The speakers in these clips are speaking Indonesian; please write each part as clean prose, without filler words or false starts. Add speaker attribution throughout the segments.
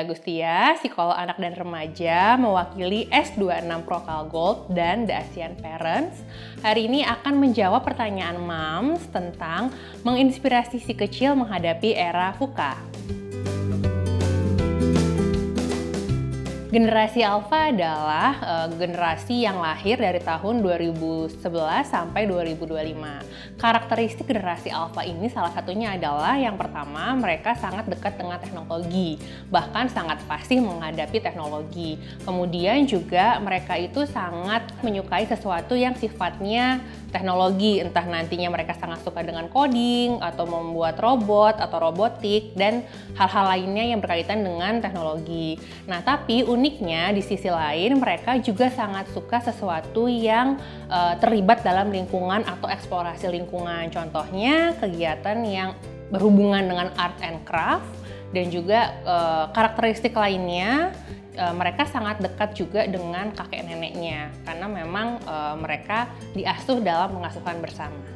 Speaker 1: Agustia, psikolog anak dan remaja, mewakili S26 Prokal Gold dan The Asian Parents. Hari ini akan menjawab pertanyaan moms tentang menginspirasi si kecil menghadapi era VUCA. Generasi Alpha adalah generasi yang lahir dari tahun 2011 sampai 2025. Karakteristik generasi Alpha ini salah satunya adalah yang pertama, mereka sangat dekat dengan teknologi, bahkan sangat fasih menghadapi teknologi. Kemudian juga mereka itu sangat menyukai sesuatu yang sifatnya teknologi, entah nantinya mereka sangat suka dengan coding, atau membuat robot, atau robotik, dan hal-hal lainnya yang berkaitan dengan teknologi. Nah, tapi uniknya di sisi lain mereka juga sangat suka sesuatu yang terlibat dalam lingkungan atau eksplorasi lingkungan. Contohnya kegiatan yang berhubungan dengan art and craft, dan juga karakteristik lainnya mereka sangat dekat juga dengan kakek neneknya karena memang mereka diasuh dalam pengasuhan bersama.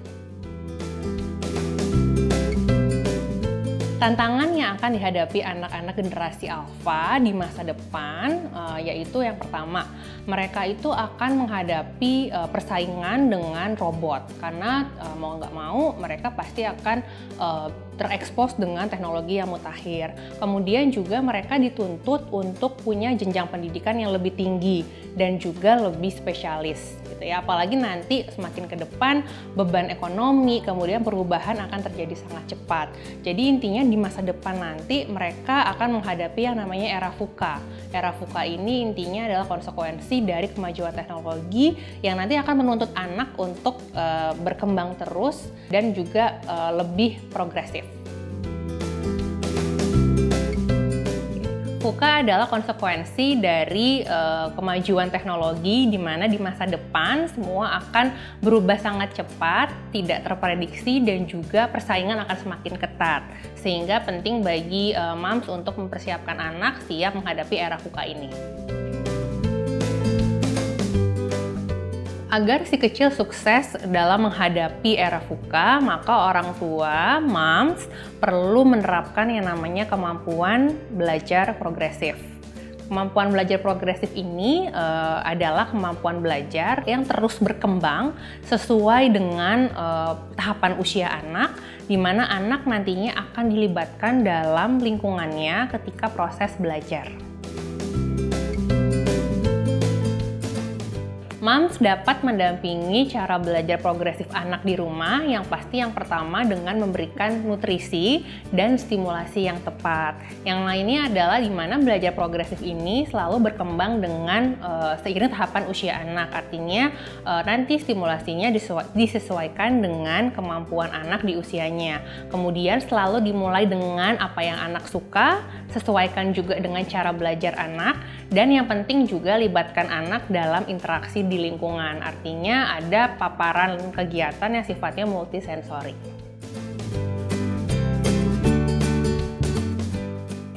Speaker 1: Tantangan yang akan dihadapi anak-anak generasi Alpha di masa depan yaitu yang pertama, mereka itu akan menghadapi persaingan dengan robot karena mau nggak mau mereka pasti akan terekspos dengan teknologi yang mutakhir. Kemudian juga mereka dituntut untuk punya jenjang pendidikan yang lebih tinggi dan juga lebih spesialis gitu ya. Apalagi nanti semakin ke depan beban ekonomi, kemudian perubahan akan terjadi sangat cepat. Jadi intinya di masa depan nanti mereka akan menghadapi yang namanya era VUCA. Era VUCA ini intinya adalah konsekuensi dari kemajuan teknologi yang nanti akan menuntut anak untuk berkembang terus dan juga lebih progresif. VUCA adalah konsekuensi dari kemajuan teknologi di mana di masa depan semua akan berubah sangat cepat, tidak terprediksi, dan juga persaingan akan semakin ketat. Sehingga penting bagi moms untuk mempersiapkan anak siap menghadapi era VUCA ini. Agar si kecil sukses dalam menghadapi era VUCA, maka orang tua, moms, perlu menerapkan yang namanya kemampuan belajar progresif. Kemampuan belajar progresif ini adalah kemampuan belajar yang terus berkembang sesuai dengan tahapan usia anak, di mana anak nantinya akan dilibatkan dalam lingkungannya ketika proses belajar. Moms dapat mendampingi cara belajar progresif anak di rumah yang pasti yang pertama dengan memberikan nutrisi dan stimulasi yang tepat. Yang lainnya adalah di mana belajar progresif ini selalu berkembang dengan seiring tahapan usia anak. Artinya nanti stimulasinya disesuaikan dengan kemampuan anak di usianya. Kemudian selalu dimulai dengan apa yang anak suka, sesuaikan juga dengan cara belajar anak, dan yang penting juga libatkan anak dalam interaksi di lingkungan. Artinya ada paparan kegiatan yang sifatnya multisensori.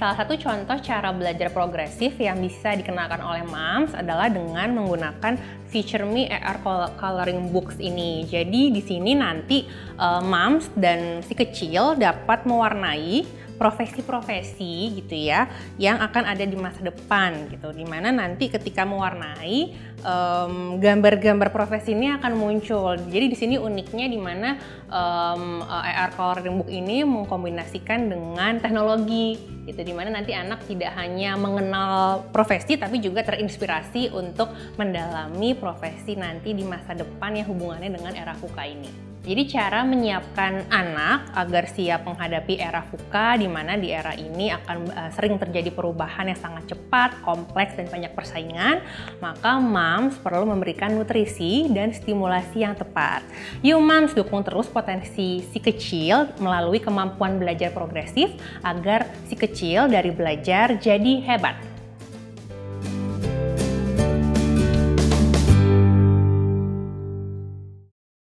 Speaker 1: Salah satu contoh cara belajar progresif yang bisa dikenakan oleh moms adalah dengan menggunakan Feature Me AR Coloring Books ini. Jadi di sini nanti moms dan si kecil dapat mewarnai profesi-profesi gitu ya yang akan ada di masa depan gitu, dimana nanti ketika mewarnai gambar-gambar profesi ini akan muncul. Jadi di sini uniknya di mana AR Coloring Book ini mengkombinasikan dengan teknologi gitu, dimana nanti anak tidak hanya mengenal profesi tapi juga terinspirasi untuk mendalami profesi nanti di masa depan yang hubungannya dengan era VUCA ini. Jadi cara menyiapkan anak agar siap menghadapi era VUCA, di mana di era ini akan sering terjadi perubahan yang sangat cepat, kompleks, dan banyak persaingan, maka moms perlu memberikan nutrisi dan stimulasi yang tepat. Yuk moms, dukung terus potensi si kecil melalui kemampuan belajar progresif agar si kecil dari belajar jadi hebat.